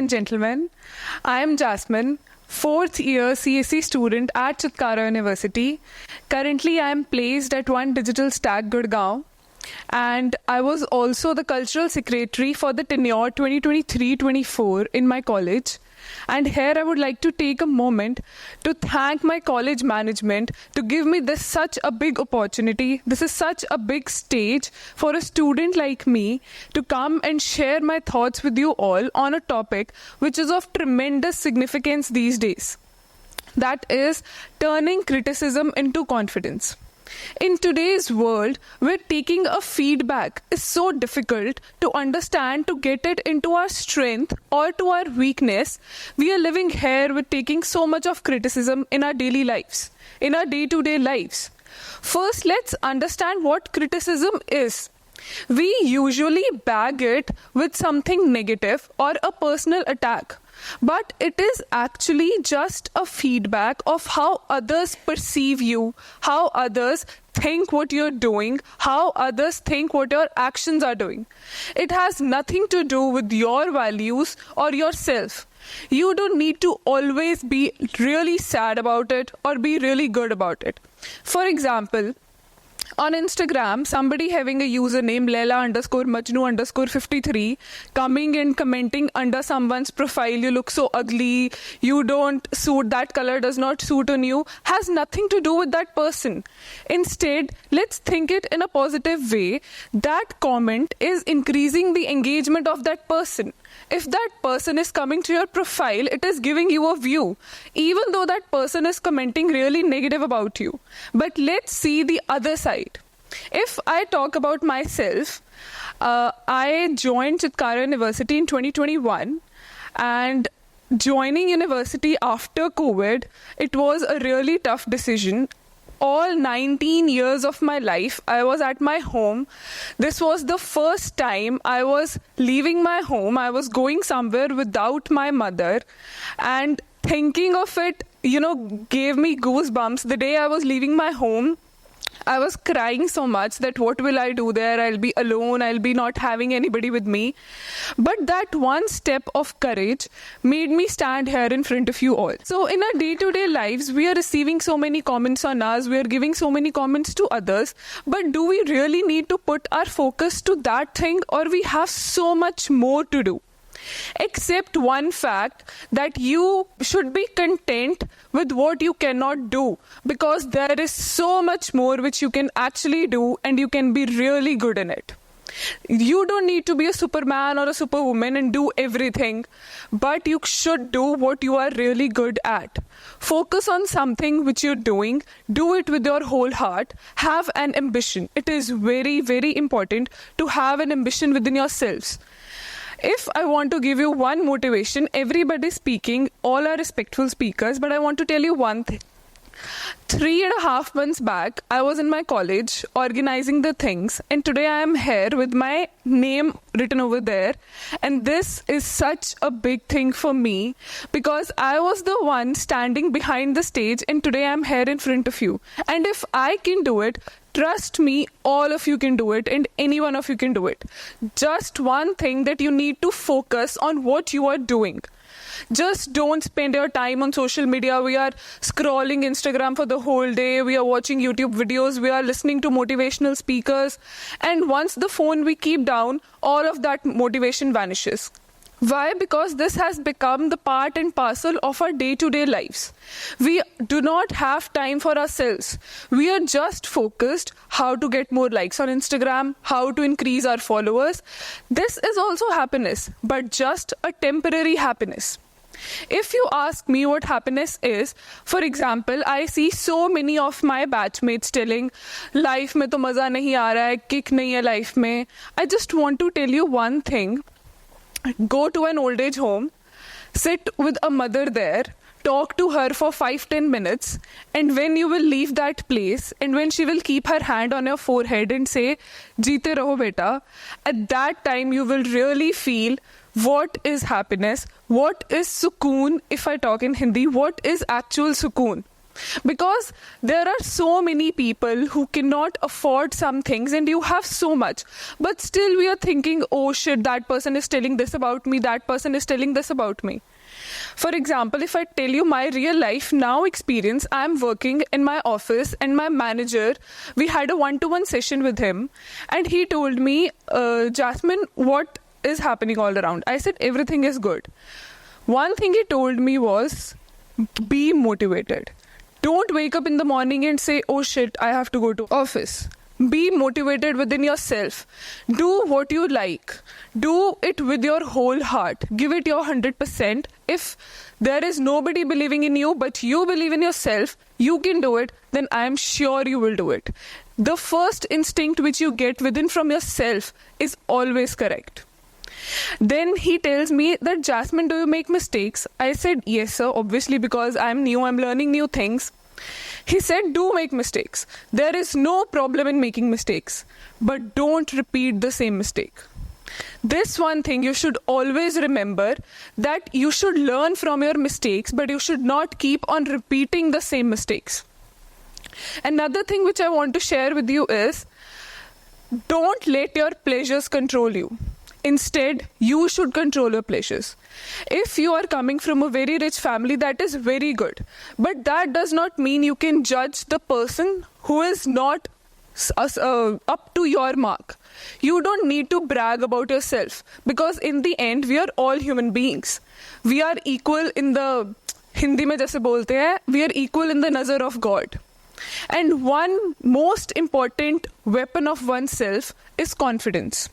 and gentlemen. I am Jasmine, fourth year CSE student at Chitkara University. Currently, I am placed at One Digital Stack, Gurgaon. And I was also the cultural secretary for the tenure 2023-24 in my college. And here I would like to take a moment to thank my college management to give me this such a big opportunity. This is such a big stage for a student like me to come and share my thoughts with you all on a topic which is of tremendous significance these days. That is turning criticism into confidence. In today's world, where taking a feedback is so difficult to understand to get it into our strength or to our weakness, we are living here with taking so much of criticism in our daily lives, in our day-to-day lives. First, let's understand what criticism is. We usually bag it with something negative or a personal attack. But it is actually just a feedback of how others perceive you, how others think what you're doing, how others think what your actions are doing. It has nothing to do with your values or yourself. You don't need to always be really sad about it or be really good about it. For example, on Instagram, somebody having a username Leila_Majnu_53 coming and commenting under someone's profile, you look so ugly, you don't suit, that color does not suit on you, has nothing to do with that person. Instead, let's think it in a positive way. That comment is increasing the engagement of that person. If that person is coming to your profile, it is giving you a view, even though that person is commenting really negative about you. But let's see the other side. If I talk about myself, I joined Chitkara University in 2021, and joining university after COVID, it was a really tough decision. All 19 years of my life, I was at my home. This was the first time I was leaving my home. I was going somewhere without my mother. And thinking of it, gave me goosebumps. The day I was leaving my home, I was crying so much that what will I do there? I'll be alone. I'll be not having anybody with me. But that one step of courage made me stand here in front of you all. So in our day-to-day lives, we are receiving so many comments on us. We are giving so many comments to others. But do we really need to put our focus to that thing, or we have so much more to do? Except one fact, that you should be content with what you cannot do, because there is so much more which you can actually do and you can be really good in it. You don't need to be a superman or a superwoman and do everything, but you should do what you are really good at. Focus on something which you're doing, do it with your whole heart, have an ambition. It is very, very important to have an ambition within yourselves. If I want to give you one motivation, everybody speaking, all are respectful speakers, but I want to tell you one thing. 3.5 months back, I was in my college organizing the things, and today I am here with my name written over there. And this is such a big thing for me, because I was the one standing behind the stage, and today I am here in front of you. And if I can do it, trust me, all of you can do it, and any one of you can do it. Just one thing, that you need to focus on what you are doing. Just don't spend your time on social media. We are scrolling Instagram for the whole day. We are watching YouTube videos. We are listening to motivational speakers. And once the phone we keep down, all of that motivation vanishes. Why? Because this has become the part and parcel of our day-to-day lives. We do not have time for ourselves. We are just focused how to get more likes on Instagram, how to increase our followers. This is also happiness, but just a temporary happiness. If you ask me what happiness is, for example, I see so many of my batchmates telling, life mein to maza nahi aa raha hai, kick nahi hai life mein. I just want to tell you one thing. Go to an old age home, sit with a mother there, talk to her for 5-10 minutes, and when you will leave that place, and when she will keep her hand on your forehead and say, Jeete raho beta, at that time you will really feel what is happiness, what is sukoon. If I talk in Hindi, what is actual sukoon? Because there are so many people who cannot afford some things and you have so much. But still we are thinking, oh shit, that person is telling this about me, that person is telling this about me. For example, if I tell you my real life now experience, I'm working in my office and my manager, we had a one-to-one session with him and he told me, Jasmine, what is happening all around? I said, everything is good. One thing he told me was, be motivated. Don't wake up in the morning and say, oh shit, I have to go to office. Be motivated within yourself. Do what you like. Do it with your whole heart. Give it your 100%. If there is nobody believing in you, but you believe in yourself, you can do it, then I am sure you will do it. The first instinct which you get within from yourself is always correct. Then he tells me that, Jasmine, do you make mistakes? I said, yes, sir, obviously, because I'm new, I'm learning new things. He said, do make mistakes. There is no problem in making mistakes, but don't repeat the same mistake. This one thing you should always remember, that you should learn from your mistakes, but you should not keep on repeating the same mistakes. Another thing which I want to share with you is, don't let your pleasures control you. Instead, you should control your pleasures. If you are coming from a very rich family, that is very good. But that does not mean you can judge the person who is not up to your mark. You don't need to brag about yourself, because in the end, we are all human beings. We are equal in the, Hindi mein jaise bolte hai, we are equal in the nazar of God. And one most important weapon of oneself is confidence.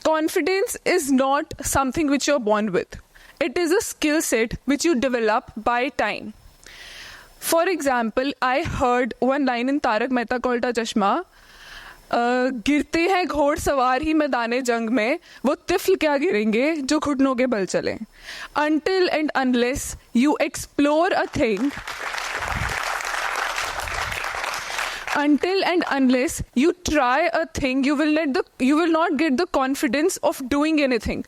Confidence is not something which you're born with. It is a skill set which you develop by time. For example, I heard one line in Tarak Mehta ka Ulta Chashma, गिरते हैं घोड़सवार ही मैदाने जंग में, वो तिफल क्या गिरेंगे जो घुटनों के बल चले. Until and unless you explore a thing, until and unless you try a thing, you will not get the confidence of doing anything.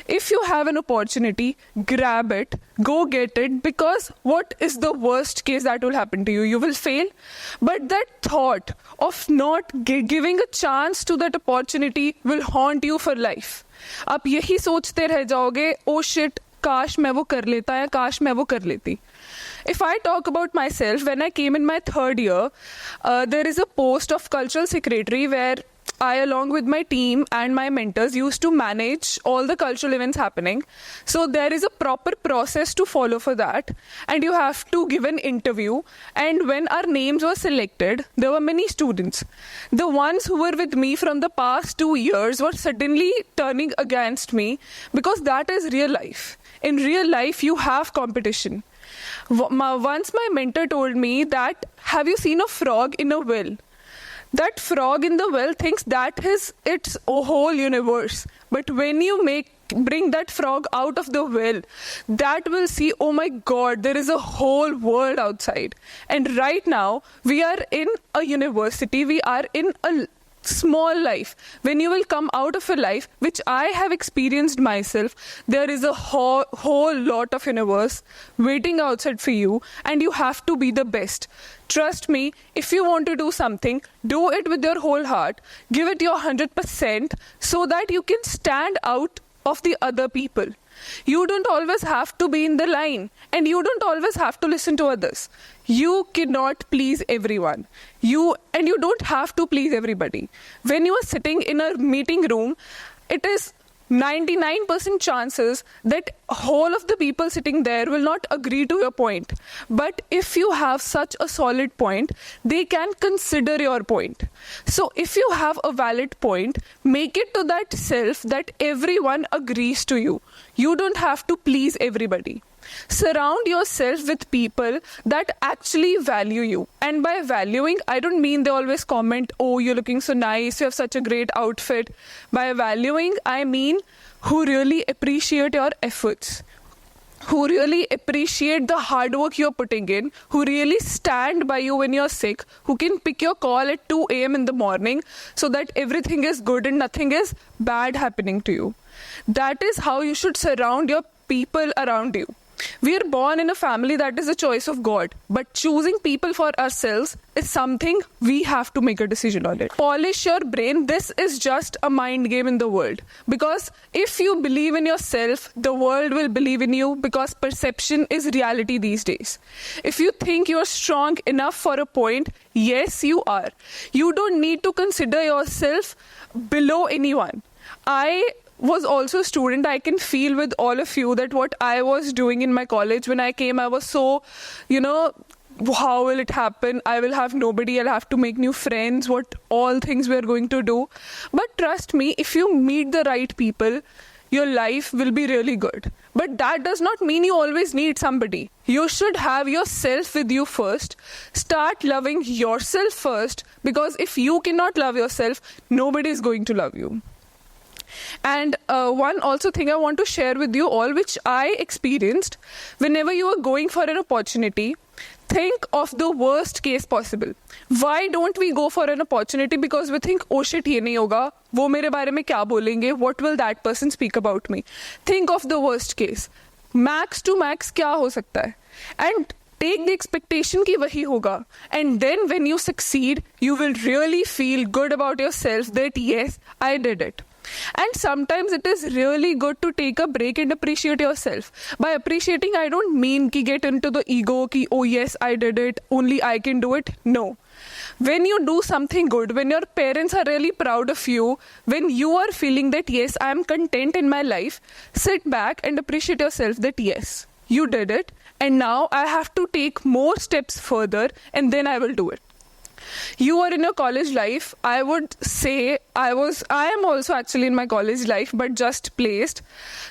If you have an opportunity, grab it, go get it, because what is the worst case that will happen to you? You will fail. But that thought of not giving a chance to that opportunity will haunt you for life. आप यही सोचते रह जाओगे, oh shit, काश मैं वो कर लेता या काश मैं वो कर लेती. If I talk about myself, when I came in my third year, there is a post of cultural secretary where I, along with my team and my mentors, used to manage all the cultural events happening. So there is a proper process to follow for that. And you have to give an interview. And when our names were selected, there were many students. The ones who were with me from the past 2 years were suddenly turning against me, because that is real life. In real life, you have competition. Once my mentor told me that, have you seen a frog in a well? That frog in the well thinks that is its whole universe. But when you bring that frog out of the well, that will see, oh my God, there is a whole world outside. And right now, we are in a university, we are in a small life. When you will come out of a life, which I have experienced myself, there is a whole lot of universe waiting outside for you, and you have to be the best. Trust me, if you want to do something, do it with your whole heart. Give it your 100% so that you can stand out of the other people. You don't always have to be in the line, and you don't always have to listen to others. You cannot please everyone. You don't have to please everybody. When you are sitting in a meeting room, it is 99% chances that whole of the people sitting there will not agree to your point. But if you have such a solid point, they can consider your point. So if you have a valid point, make it to that self that everyone agrees to you. You don't have to please everybody. Surround yourself with people that actually value you. And by valuing, I don't mean they always comment, oh, you're looking so nice, you have such a great outfit. By valuing, I mean who really appreciate your efforts, who really appreciate the hard work you're putting in, who really stand by you when you're sick, who can pick your call at 2 a.m. in the morning so that everything is good and nothing is bad happening to you. That is how you should surround your people around you. We are born in a family that is a choice of God, but choosing people for ourselves is something we have to make a decision on it. Polish your brain. This is just a mind game in the world. Because if you believe in yourself, the world will believe in you, because perception is reality these days. If you think you're strong enough for a point, yes, you are. You don't need to consider yourself below anyone. I was also a student. I can feel with all of you that what I was doing in my college when I came, I was so, how will it happen? I will have nobody. I'll have to make new friends. What all things we're going to do. But trust me, if you meet the right people, your life will be really good. But that does not mean you always need somebody. You should have yourself with you first. Start loving yourself first, because if you cannot love yourself, nobody is going to love you. And one also thing I want to share with you all, which I experienced, whenever you are going for an opportunity, think of the worst case possible. Why don't we go for an opportunity? Because we think, oh shit, ये नहीं होगा, वो मेरे बारे में क्या बोलेंगे, what will that person speak about me? Think of the worst case. Max to max क्या हो सकता है? And take the expectation कि वही होगा. And then when you succeed, you will really feel good about yourself that yes, I did it. And sometimes it is really good to take a break and appreciate yourself. By appreciating, I don't mean ki get into the ego ki, oh yes, I did it, only I can do it. No. When you do something good, when your parents are really proud of you, when you are feeling that yes, I am content in my life, sit back and appreciate yourself that yes, you did it, and now I have to take more steps further, and then I will do it. You are in your college life. I would say I am also actually in my college life, but just placed.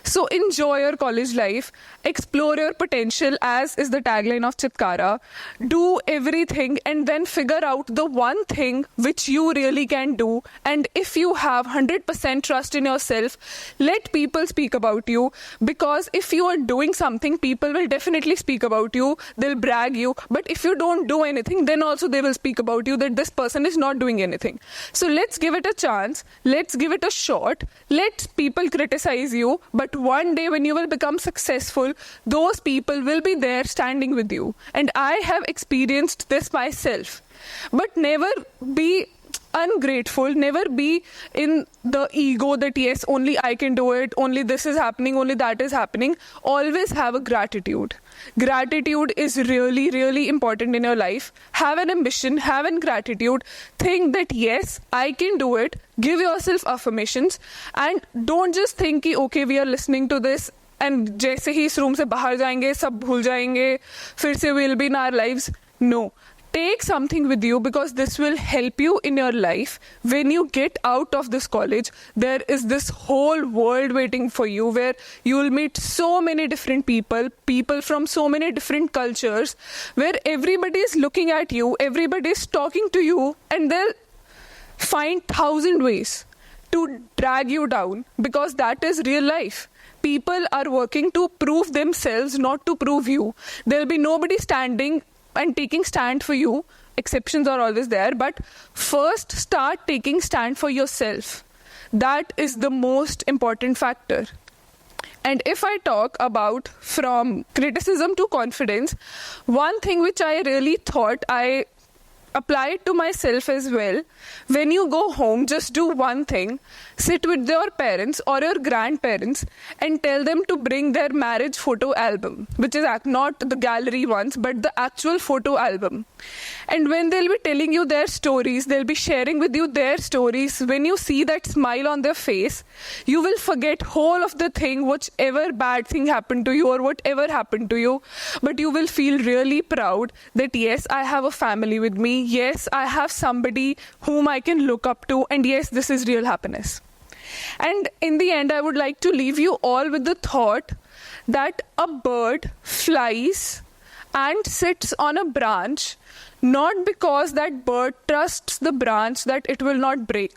So enjoy your college life. Explore your potential, as is the tagline of Chitkara. Do everything and then figure out the one thing which you really can do. And if you have 100% trust in yourself, let people speak about you. Because if you are doing something, people will definitely speak about you. They'll brag you. But if you don't do anything, then also they will speak about you that this person is not doing anything. So let's give it a chance. Let's give it a shot. Let people criticize you. But one day when you will become successful, those people will be there standing with you. And I have experienced this myself. But never be ungrateful, never be in the ego that yes, only I can do it, only this is happening, only that is happening. Always have a gratitude. Gratitude is really, really important in your life. Have an ambition, have an gratitude. Think that yes, I can do it. Give yourself affirmations, and don't just think कि okay, we are listening to this and जैसे ही इस room से बाहर जाएंगे सब भूल जाएंगे, फिर से we'll be in our lives. No. Take something with you, because this will help you in your life. When you get out of this college, there is this whole world waiting for you, where you will meet so many different people from so many different cultures, where everybody is looking at you, everybody is talking to you, and they'll find 1,000 ways to drag you down, because that is real life. People are working to prove themselves, not to prove you. There'll be nobody standing and taking stand for you. Exceptions are always there, but first start taking stand for yourself. That is the most important factor. And if I talk about from criticism to confidence, one thing which I really thought I applied to myself as well, when you go home, just do one thing. Sit with your parents or your grandparents and tell them to bring their marriage photo album, which is not the gallery ones, but the actual photo album. And when they'll be telling you their stories, they'll be sharing with you their stories. When you see that smile on their face, you will forget whole of the thing, whichever bad thing happened to you or whatever happened to you. But you will feel really proud that yes, I have a family with me. Yes, I have somebody whom I can look up to. And yes, this is real happiness. And in the end, I would like to leave you all with the thought that a bird flies ant sits on a branch not because that bird trusts the branch that it will not break,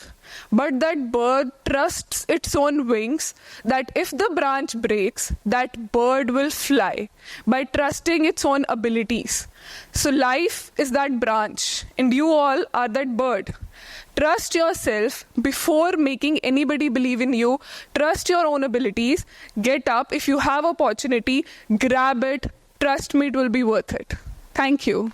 but that bird trusts its own wings that if the branch breaks, that bird will fly by trusting its own abilities. So life is that branch and you all are that bird. Trust yourself before making anybody believe in you. Trust your own abilities. Get up. If you have opportunity, grab it. Trust me, it will be worth it. Thank you.